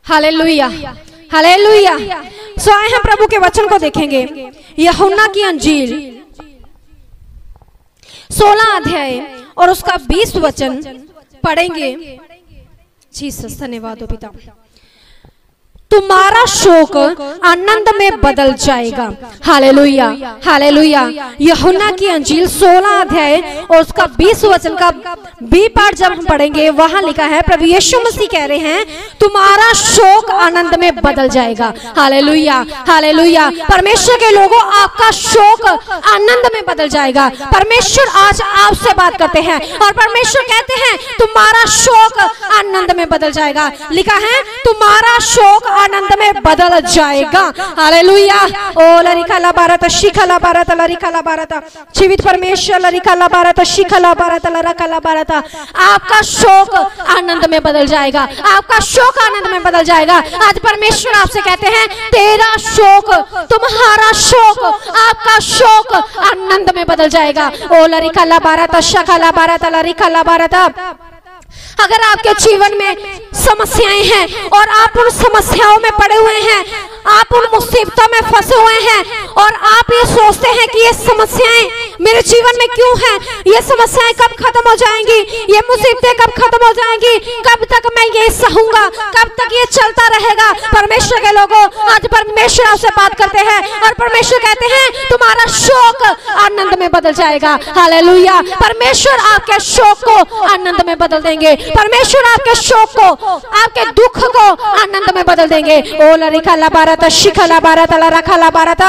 Hallelujah, hallelujah. सो आए हम प्रभु के वचन को देखेंगे। यूहन्ना की अंजील 16 अध्याय और उसका 20 वचन पढ़ेंगे। जीसस, धन्यवाद हो पिता। तुम्हारा शोक आनंद में बदल जाएगा। Hallelujah, hallelujah. यूहन्ना की अंजील 16 अध्याय और उसका 20 वचन का बी पार्ट जब हम पढ़ेंगे, वहां लिखा है, प्रभु यीशु मसीह कह रहे हैं तुम्हारा शोक आनंद में बदल जाएगा। Hallelujah, hallelujah. परमेश्वर के लोगों, आपका शोक आनंद में बदल जाएगा। परमेश्वर आज आपसे बात करते हैं और परमेश्वर कहते हैं तुम्हारा शोक आनंद में बदल जाएगा। लिखा है तुम्हारा शोक आनंद में बदल जाएगा। हालेलुया। ओ लरिका ला भारत शिखला भारत लरिका ला भारत, जीवित परमेश्वर लरिका ला भारत शिखला भारत लरिका ला भारत। आपका शोक आनंद में बदल जाएगा। आपका शोक आनंद में बदल जाएगा। आज परमेश्वर आपसे कहते हैं तेरा शोक, तुम्हारा शोक, आपका शोक आनंद में बदल जाएगा। ओ लरिका ला भारत शिखला भारत लरिका ला भारत। अगर आपके जीवन में समस्याएं हैं और आप उन समस्याओं में पड़े हुए हैं, आप उन मुसीबतों में फंसे हुए हैं और आप ये सोचते हैं कि ये समस्याएं मेरे जीवन में क्यों हैं, ये समस्याएं कब खत्म हो जाएंगी, ये मुसीबतें कब खत्म हो जाएंगी, कब तक मैं ये सहूंगा, कब तक ये चलता रहेगा। परमेश्वर के लोगों, आज परमेश्वर आपसे बात करते हैं और परमेश्वर कहते हैं तुम्हारा शोक आनंद में बदल जाएगा। हालेलुया। परमेश्वर आपके शोक को आनंद में बदल देंगे। परमेश्वर आपके शोक को, आपके दुख को आनंद में बदल देंगे। ओ लरिका ला भारत शिखला भारत लरखा ला भारत।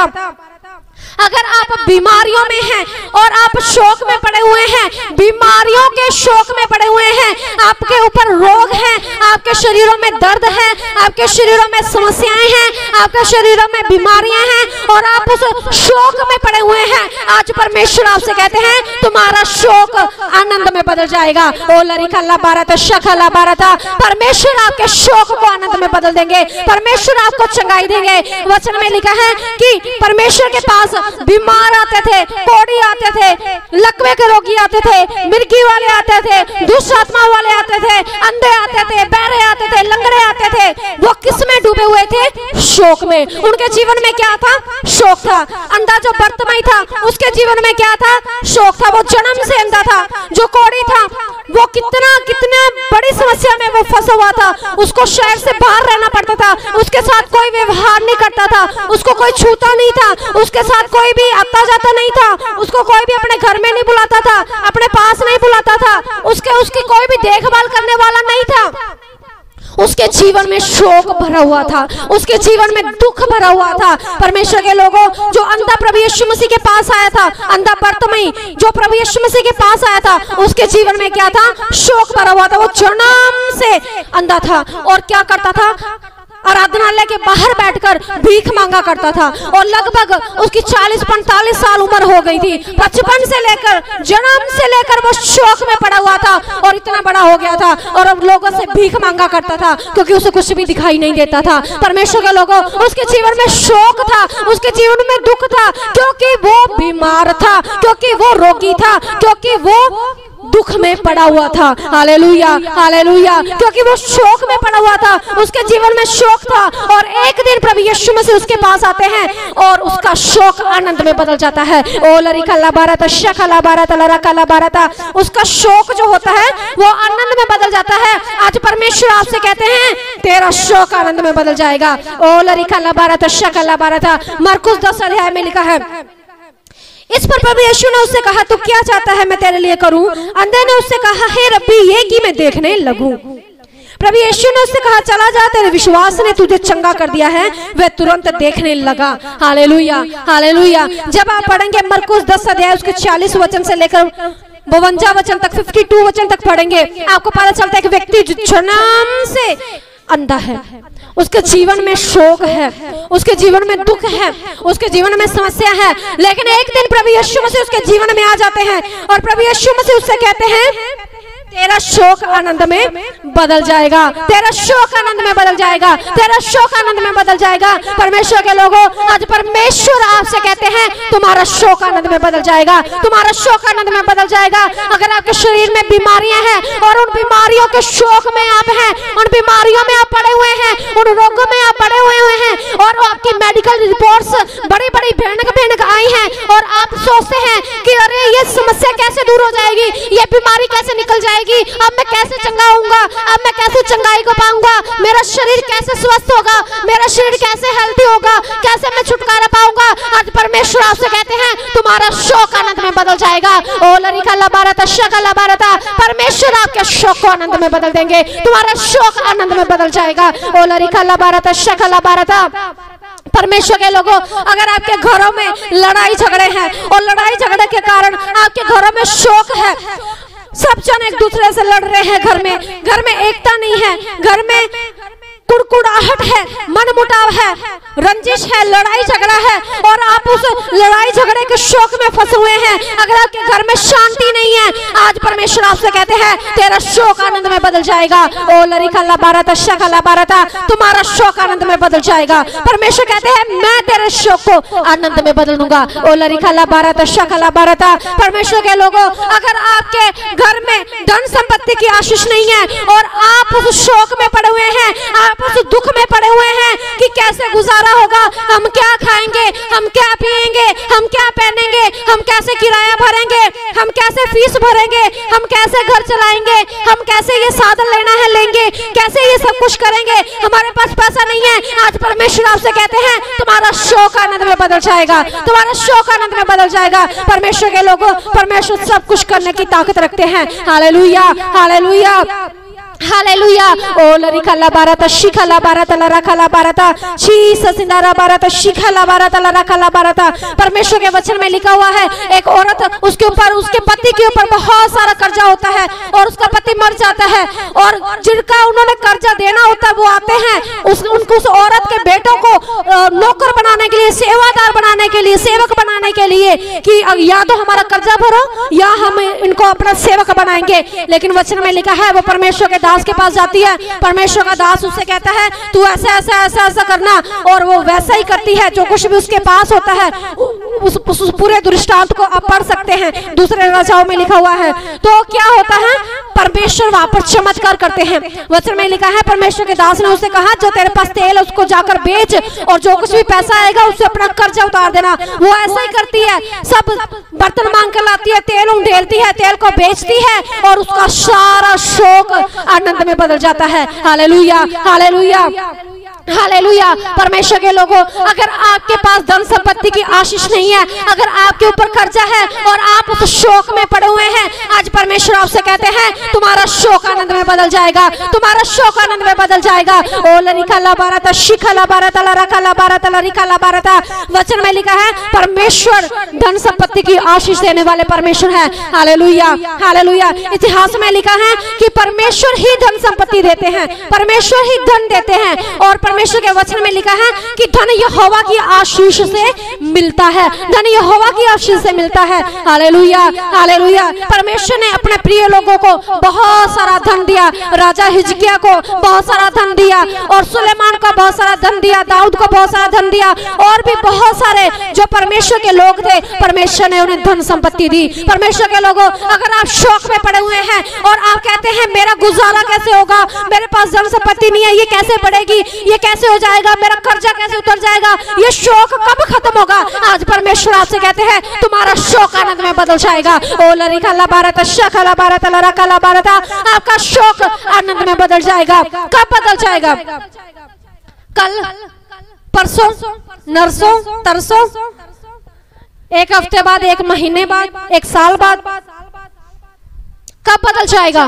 अगर आप बीमारियों में हैं और आप शोक में पड़े हुए हैं, बीमारियों के शोक में पड़े हुए हैं, आपके ऊपर रोग हैं, आपके शरीरों में दर्द है, आपके शरीरों में समस्याएं हैं, आपके शरीरों में बीमारियां हैं और आप उस शोक में पड़े हुए हैं, आज परमेश्वर आपसे कहते हैं तुम्हारा शोक आनंद में बदल जाएगा। ओ लरिका ला भारत शिखला भारत। परमेश्वर आपके शोक को आनंद में बदल देंगे। परमेश्वर आपको चंगाई देंगे। वचन में लिखा है कि परमेश्वर के पास बीमार आते थे, कोढ़ी आते थे, लकवे के रोगी आते थे, मिर्गी वाले आते थे, दुष्ट आत्मा वाले आते थे, अंधे आते थे, बहरे आते थे, लंगड़े आते थे। वो किस में डूबे हुए थे? शोक में। उनके जीवन में क्या था? शोक था। अंधा जो बर्तमाई था उसके जीवन में क्या था? शोक था। वो जन्म से अंधा था। जो कोढ़ी था वो कितने बड़ी समस्या में वो फंसा हुआ था। उसको शहर से बाहर रहना पड़ता था, उसके साथ कोई व्यवहार नहीं करता था, उसको कोई छूता नहीं था, उसके साथ कोई भी आता जाता नहीं था, उसको कोई भी अपने घर में नहीं बुलाता था, अपने पास नहीं बुलाता था, उसकी कोई भी देखभाल करने वाला नहीं था। उसके जीवन में शोक भरा हुआ था, उसके जीवन में दुख भरा हुआ था। परमेश्वर के लोगों, जो अंधा प्रभु यीशु मसीह के पास आया था, अंधा बर्तमाई जो प्रभु यीशु मसीह के पास आया था, उसके जीवन में क्या था? शोक भरा हुआ था। वो जन्म से अंधा था और क्या करता था? आराधनालय के बाहर बैठकर भीख मांगा करता था और लगभग उसकी 40-45 साल उम्र हो गई थी। बचपन से लेकर, जन्म से लेकर वो शोक में पड़ा हुआ था और इतना बड़ा हो गया था और अब लोगों से भीख मांगा करता था क्योंकि उसे कुछ भी दिखाई नहीं देता था। परमेश्वर के लोगों, उसके जीवन में शोक था, उसके जीवन में दुख था, क्योंकि वो बीमार था, क्योंकि वो रोगी था, क्योंकि वो दुख में पड़ा हुआ था। Hallelujah, hallelujah. क्योंकि वो शोक में पड़ा हुआ था, उसके जीवन में शोक था और एक दिन प्रभु यीशु मसीह उसके पास आते हैं और उसका शोक आनंद में बदल जाता है। ओ लरिका ला भारत शिखला भारत लरखा ला भारत। उसका शोक जो होता है वो आनंद में बदल जाता है। आज परमेश्वर आपसे कहते हैं तेरा शोक आनंद में बदल जाएगा। ओ लरिका ला भारत शिखला भारत। मरकुस 10 अध्याय में लिखा है, इस पर प्रभु यीशु ने उससे कहा तू क्या चाहता है मैं तेरे लिए करूं? अंधे ने उससे कहा हे रब्बी, ये कि मैं देखने लगूं। प्रभु यीशु ने उससे कहा चला जा, तेरे विश्वास ने तुझे चंगा कर दिया है। वह तुरंत देखने लगा। Hallelujah, hallelujah. जब आप पढ़ेंगे मरकुस 10 अध्याय उसके 40 वचन से लेकर 52 वचन तक, 52 वचन तक पढ़ेंगे, आपको पता चलता है कि व्यक्ति जन्म से अंधा है, उसके जीवन में शोक है, उसके जीवन में दुख है, उसके जीवन में समस्या है। लेकिन एक दिन प्रभु यीशु मसीह उसके जीवन में आ जाते हैं और प्रभु यीशु मसीह उससे कहते हैं तेरा शोक आनंद में बदल जाएगा, तेरा शोक आनंद में बदल जाएगा, तेरा शोक आनंद में बदल जाएगा। परमेश्वर के लोगों, आज परमेश्वर आपसे कहते हैं तुम्हारा शोक आनंद में बदल जाएगा, तुम्हारा शोक आनंद में बदल जाएगा। अगर आपके शरीर में बीमारियां हैं और उन बीमारियों के शोक में आप हैं, उन बीमारियों में आप पड़े हुए हैं, उन रोगों में आप पड़े हुए हैं और आपकी मेडिकल रिपोर्ट्स बड़ी बड़ी भयानक आई हैं और आप सोचते हैं कि अरे ये समस्या कैसे दूर हो जाएगी, ये बीमारी कैसे निकल जाएगी, अब मैं कैसे चंगा होऊंगा, अब मैं कैसे चंगाई को पाऊंगा, मेरा शरीर कैसे स्वस्थ होगा, मेरा शरीर कैसे हेल्दी होगा, कैसे मैं छुटकारा पाऊंगा। आज परमेश्वर आपसे कहते हैं तुम्हारा शोक आनंद में बदल जाएगा। ओ लरिका लबारता शका लबारता, परमेश्वर आपके शोक को आनंद में बदल देंगे, तुम्हारा शोक आनंद में बदल जाएगा। ओ लरिका लबारता शका लबारता। परमेश्वर के लोगों, अगर आपके घरों में लड़ाई झगड़े हैं और लड़ाई झगड़े के कारण आपके घरों में शोक है, सब जन एक दूसरे से लड़ रहे हैं, घर में एकता नहीं है, घर में कुड़कुड़ाहट है, मनमुटाव है, रंजिश है, लड़ाई झगड़ा है और आप उस लड़ाई झगड़े के शोक में फंसे हुए हैं, अगर आपके घर में शांति नहीं है, आज परमेश्वर आपसे कहते हैं तेरा शोक आनंद में बदल जाएगा। ओ लरिका लबारता शका लबारता, तुम्हारा शोक आनंद में बदल जाएगा। परमेश्वर कहते हैं मैं तेरे शोक को आनंद में बदल दूंगा। ओ लरिका लबारता शका लबारता। परमेश्वर के लोगों, अगर आपके घर में धन संपत्ति की आशीष नहीं है और आप उस शोक में पड़े हुए हैं, आप उस दुख में पड़े हुए हैं कि कैसे गुजारा होगा, हम क्या खाएंगे, हम क्या पिएंगे, हम क्या पहनेंगे, हम कैसे किराया भरेंगे, हम कैसे फीस भरेंगे, हम कैसे घर चलाएंगे, हम कैसे ये साधन लेना है लेंगे, कैसे ये सब कुछ करेंगे, हमारे पास पैसा नहीं है। आज परमेश्वर आपसे कहते हैं तुम्हारा शोक आनंद में बदल जाएगा, तुम्हारा शोक आनंद में बदल जाएगा। परमेश्वर के लोगों, परमेश्वर सब कुछ करने की ताकत रखते हैं। Hallelujah, hallelujah, hallelujah. ओ लरिका लबारता शिखा लबारता लरका लबारता जीसस इंदारा बारता शिखा लबारता लरका लबारता। परमेश्वर के वचन में लिखा हुआ है, एक औरत उसके ऊपर, उसके पति के ऊपर बहुत सारा कर्जा होता है और उसका पति मर जाता है और जिनका उन्होंने कर्जा देना होता है वो आते हैं उनको उस औरत के बेटों को नौकर बनाने के लिए, सेवादार बनाने के लिए, सेवक बनाने के लिए कि या तो हमारा कर्जा भरो या हम इनको अपना सेवक बनाएंगे। लेकिन वचन में लिखा है वो परमेश्वर के दास के पास जाती है, परमेश्वर का दास उससे कहता है तू ऐसा ऐसा ऐसा ऐसा करना और वो वैसा ही करती है। जो कुछ भी उसके पास होता है उस पूरे दृष्टांत को आप पढ़ सकते हैं, दूसरे राजाओं में लिखा हुआ है। तो क्या होता है, परमेश्वर वहां पर चमत्कार करते हैं। वचन में लिखा है परमेश्वर के दास ने उससे कहा जो तेरे पास तेल है उसको जाकर बेच और जो कुछ भी पैसा आएगा उससे अपना कर्जा उतार देना। वो ऐसा ही करती है, सब बर्तन मांग कर लाती है, तेल ढेलती है, तेल को बेचती है और उसका सारा शोक आनंद में बदल जाता है। Hallelujah, hallelujah, hallelujah. परमेश्वर के लोगों, अगर आपके पास धन संपत्ति की आशीष नहीं है, अगर आपके ऊपर कर्जा है और आप उस शोक में पड़े हुए हैं, आज परमेश्वर आपसे कहते हैं तुम्हारा शोक आनंद में बदल जाएगा, तुम्हारा शोक आनंद में बदल जाएगा। ओ लरिका लबारता शिखा लबारता लरका लबारता लरिका लबारता। वचन में लिखा है परमेश्वर धन संपत्ति की आशीष देने वाले परमेश्वर है। Hallelujah, hallelujah. इतिहास में लिखा है कि परमेश्वर ही धन संपत्ति देते हैं, परमेश्वर ही धन देते हैं और परमेश्वर के वचन में लिखा है कि धन यहोवा की आशीष से मिलता है, धन यहोवा की आशीष से मिलता है। Hallelujah, hallelujah. परमेश्वर ने अपने प्रिय लोगों को बहुत सारा धन दिया, राजा हिजकिय्याह को बहुत सारा धन दिया और सुलेमान को बहुत सारा धन दिया, दाऊद को बहुत सारा धन दिया और भी बहुत सारे जो परमेश्वर के लोग थे, परमेश्वर ने उन्हें धन संपत्ति दी। परमेश्वर के लोगों, अगर आप शोक में पड़े हुए हैं और आप कहते हैं मेरा गुजारा कैसे होगा, मेरे पास धन संपत्ति नहीं है, ये कैसे बढ़ेगी, ये कैसे हो जाएगा, मेरा कर्जा कैसे उतर जाएगा, ये शोक कब खत्म होगा, आज परमेश्वर आपसे कहते हैं तुम्हारा शोक आनंद में बदल जाएगा। ओ लरिका लबारता शका लबारता लरका लबारता। आपका शोक आनंद में बदल जाएगा। कब बदल जाएगा? कल, परसों, नरसों, तरसों, एक हफ्ते बाद, एक महीने बाद, एक साल बाद? कब बदल जाएगा?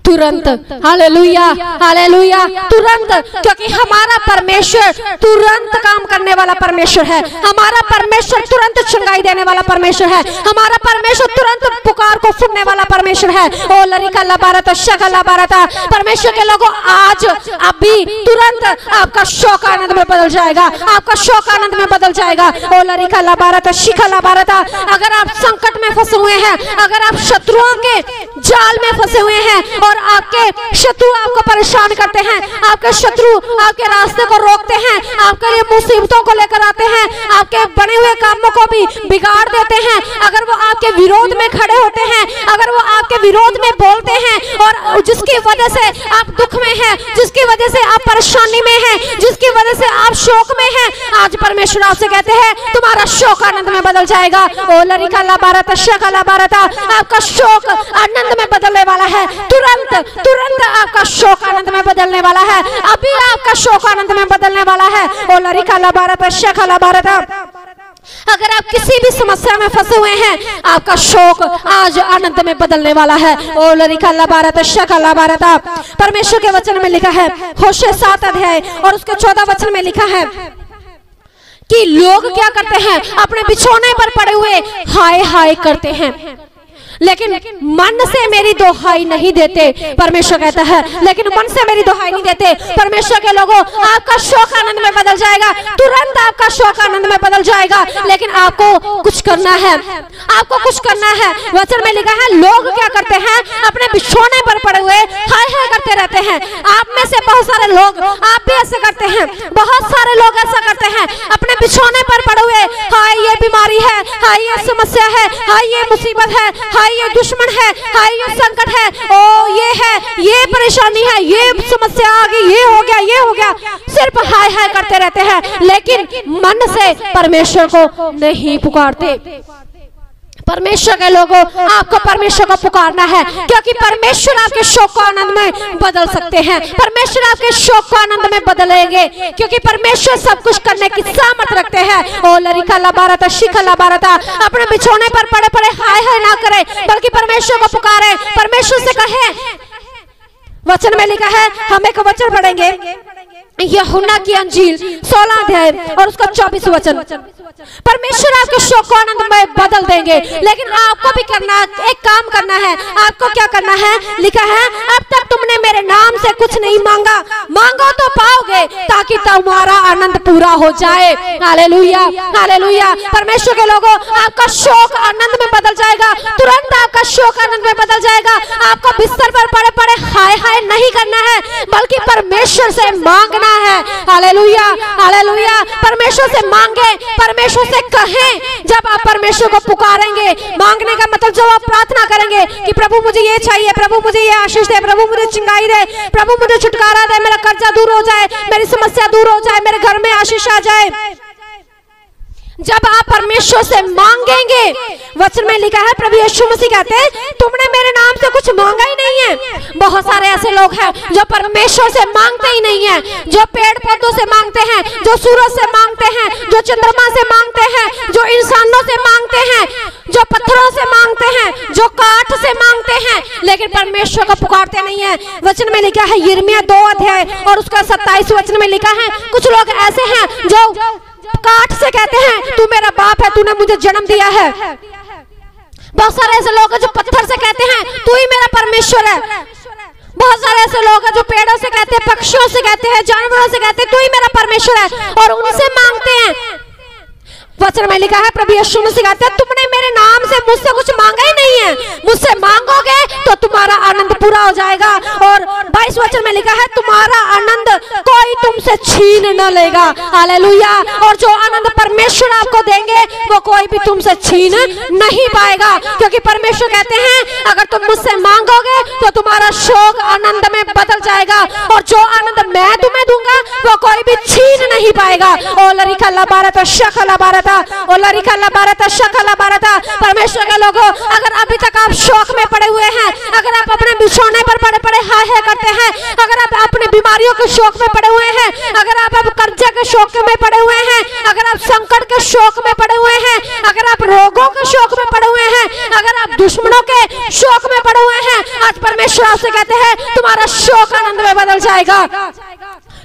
तुरंत। हालेलुया, हालेलुया, तुरंत। क्योंकि हमारा परमेश्वर तुरंत काम करने वाला परमेश्वर है, हमारा परमेश्वर तुरंत चंगाई देने वाला परमेश्वर है, हमारा परमेश्वर तुरंत पुकार को सुनने वाला परमेश्वर है। ओ लरिका लबारता शकला बारता, परमेश्वर के लोगों आज अभी तुरंत आपका शोक आनंद में बदल जाएगा, आपका शोक आनंद में बदल जाएगा। ओ लरिका लबारता शिखला बारता, अगर आप संकट में फंसे हुए हैं, अगर आप शत्रुओं के जाल में फंसे हुए हैं और आपके शत्रु आपको परेशान करते हैं, आपके शत्रु आपके रास्ते को रोकते हैं, आपके लिए मुसीबतों को लेकर आते हैं, आपके बने हुए कामों को भी बिगाड़ देते हैं, अगर वो आपके विरोध में खड़े होते हैं, अगर वो आपके विरोध में बोलते हैं और जिसकी वजह से आप दुख में हैं, जिसकी वजह से आप परेशानी में हैं, जिसकी वजह से आप शोक में हैं, आज परमेश्वर आपसे कहते हैं तुम्हारा शोक आनंद में बदल जाएगा। ओ लरिका लबारता शकला बारता, आपका शोक आनंद में बदलने वाला है, तुरंत तुरंत आपका शोक आनंद में बदलने वाला है, अभी आपका शोक आनंद में बदलने वाला है। ओ लरिका लबारता शकला बारता, अगर आप किसी भी समस्या में फंसे हुए हैं, आपका शोक आज आनंद में बदलने वाला है। ओ लरिका लबारता शकला बारता, परमेश्वर के वचन में लिखा है, होशे 7 अध्याय और उसके 14 वचन में लिखा है कि लोग क्या करते हैं, अपने बिछौने पर पड़े हुए हाय हाय करते हैं, लेकिन मन से मेरी दोहाई नहीं देते। परमेश्वर कहता है लेकिन मन से मेरी दोहाई नहीं देते। परमेश्वर के लोगों, आपका शोक आनंद में बदल जाएगा, तुरंत आपका शोक आनंद में बदल जाएगा, लेकिन आपको कुछ करना है, आपको कुछ करना है। वचन में लिखा है लोग क्या करते हैं, अपने बिछौने पर पड़े हुए हाय हाय करते रहते हैं। आप में से बहुत सारे लोग आप भी ऐसे करते हैं, बहुत सारे लोग ऐसा करते हैं, अपने बिछौने पर पड़े हुए हाय ये बीमारी है, हाय ये समस्या है, हाय ये मुसीबत है, हाय ये दुश्मन है, हाय ये संकट है, ओ ये है, ये परेशानी है, ये समस्या आ गई, ये हो गया, ये हो गया, सिर्फ हाय हाय करते रहते हैं, लेकिन मन से परमेश्वर को नहीं पुकारते। परमेश्वर के लोगों, आपको परमेश्वर को पुकारना है, क्योंकि परमेश्वर आपके शोक को आनंद में बदल सकते हैं। परमेश्वर आपके शोक को आनंद में बदलेंगे, क्योंकि परमेश्वर सब कुछ करने की सामर्थ रखते हैं। ओ लरिका लबारता शिखला बारता, अपने बिछौने पर पड़े पड़े हाय हाय ना करे, बल्कि परमेश्वर को पुकारे, परमेश्वर से कहे। वचन में लिखा है, हम एक वचन पढ़ेंगे, यूहन्ना की अंजील 16 अध्याय और उसका 24 वचन। परमेश्वर आपके शोक को आनंद में बदल देंगे, लेकिन आपको भी करना, एक काम करना है। आपको क्या करना है, लिखा है अब तक तुमने मेरे नाम से कुछ नहीं मांगा, मांगो तो पाओगे, ताकि तुम्हारा आनंद पूरा हो जाए। Hallelujah, hallelujah. परमेश्वर के लोगों, आपका शोक आनंद में बदल जाएगा, तुरंत आपका शोक आनंद में बदल जाएगा। आपको बिस्तर पर पड़े पड़े हाय हाय नहीं करना है, बल्कि परमेश्वर से मांगना है। Hallelujah, hallelujah. परमेश्वर से मांगे, परमेश्वर से कहें। जब आप परमेश्वर को पुकारेंगे, मांगने का मतलब जब आप प्रार्थना करेंगे कि प्रभु मुझे ये चाहिए, प्रभु मुझे ये आशीष दे, प्रभु मुझे चिंगाई दे, प्रभु मुझे छुटकारा दे, मेरा कर्जा दूर हो जाए, मेरी समस्या दूर हो जाए, मेरे घर में आशीष आ जाए। जब आप परमेश्वर से मांगेंगे, वचन में लिखा है, प्रभु यीशु मसीह कहते हैं तुमने मेरे नाम से कुछ मांगा ही नहीं है। बहुत सारे ऐसे लोग हैं जो परमेश्वर से मांगते ही नहीं है, जो पेड़ पौधों से मांगते हैं, जो सूरज से मांगते हैं, जो चंद्रमा से मांगते हैं, जो इंसानों से मांगते हैं, जो पत्थरों से मांगते हैं, जो काठ से मांगते हैं, लेकिन परमेश्वर को पुकारते नहीं है। वचन में लिखा है यिर्मयाह 2 अध्याय और उसका 27 वचन में लिखा है, कुछ लोग ऐसे हैं जो काठ से कहते हैं तू मेरा बाप है, तूने मुझे जन्म दिया है। बहुत सारे ऐसे लोग हैं जो पत्थर से कहते हैं तू ही मेरा परमेश्वर है। बहुत सारे ऐसे लोग हैं जो पेड़ों से कहते हैं, पक्षियों से कहते हैं, जानवरों से कहते हैं तू ही मेरा परमेश्वर है, और उनसे मांगते हैं। वचन में लिखा है, प्रभु यीशु मसीह कहते हैं तुमने मेरे नाम से मुझसे कुछ मांगा ही नहीं है, मुझसे मांगोगे तो तुम्हारा आनंद पूरा हो जाएगा। और 22 वचन में लिखा है तुम्हारा आनंद कोई तुमसे छीन न लेगा। हालेलुया। और जो आनंद परमेश्वर आपको देंगे वो कोई भी तुमसे छीन नहीं पाएगा, क्योंकि परमेश्वर कहते हैं अगर तुम मुझसे मांगोगे तो तुम्हारा शोक आनंद में बदल जाएगा, और जो आनंद मैं तुम्हें दूंगा वो कोई भी छीन नहीं पाएगा। ओ लरिका लबारता शकला बारता, ओ लरिका लबारता शकला बारता। परमेश्वर के लोगों, अगर अभी तक आप शोक में पड़े हुए हैं, अगर आप अपने बिछौने पर पड़े पड़े हाय हाय करते हैं, अगर आप अपने बीमारियों के शोक में पड़े हुए हैं, अगर आप कर्जे के शोक में पड़े हुए हैं, अगर आप संकट के शोक में पड़े हुए हैं, अगर आप रोगों के शोक में पड़े हुए हैं, अगर आप दुश्मनों के शोक में पड़े हुए हैं, आज परमेश्वर आपसे कहते हैं तुम्हारा शोक आनंद में बदल जाएगा,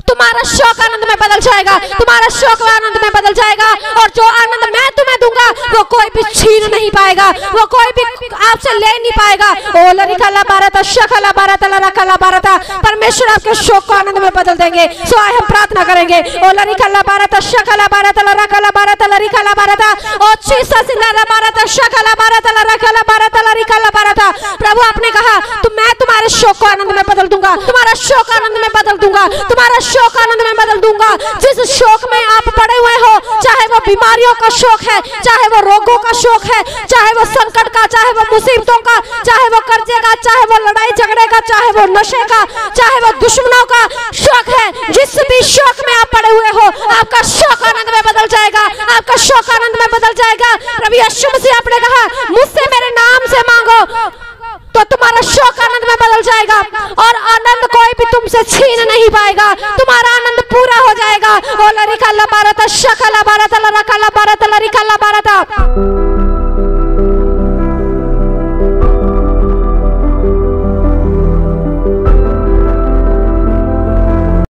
तुम्हारा शोक आनंद में बदल जाएगा, तुम्हारा शोक आनंद में बदल जाएगा। और जो आनंद मैं तुम्हें दूंगा वो कोई भी छीन नहीं पाएगा, वो कोई भी आपसे ले नहीं पाएगा। ओ लरिकला बारता शकला बारता लरकला बारता, परमेश्वर आपके शोक को आनंद में बदल देंगे। सो आए हम प्रार्थना करेंगे। ओ लरिकला बारता शकला बारता लरकला बारता लरिकला बारता, ओ जीसस इन बारता शकला बारता लरकला बारता लरिकला बारता। प्रभु आपने कहा तो मैं तुम्हारे शोक को आनंद में बदल दूंगा, तुम्हारा शोक आनंद में बदल दूंगा, तुम्हारा शोक आनंद में बदल दूंगा। जिस शोक में आप पड़े हुए हो, चाहे वो बीमारियों का शोक है, चाहे वो रोगों का शोक है, चाहे वो संकट का, चाहे वो मुसीबतों का, चाहे वो कर्जे का, चाहे वो लड़ाई झगड़े का, चाहे वो नशे का, चाहे वो दुश्मनों का शोक है, जिस भी शोक में आप पड़े हुए हो, आपका शोक आनंद में बदल जाएगा, आपका शोक आनंद में बदल जाएगा। प्रभु यीशु मसीह आपने कहा मुझसे मेरे नाम से मांगो तो तुम्हारा शोक आनंद में बदल जाएगा और आनंद कोई भी तुमसे छीन नहीं पाएगा, तुम्हारा आनंद पूरा हो जाएगा। ओ लरिकला बारता शकला बारता लरकला बारता लरिकला बारता।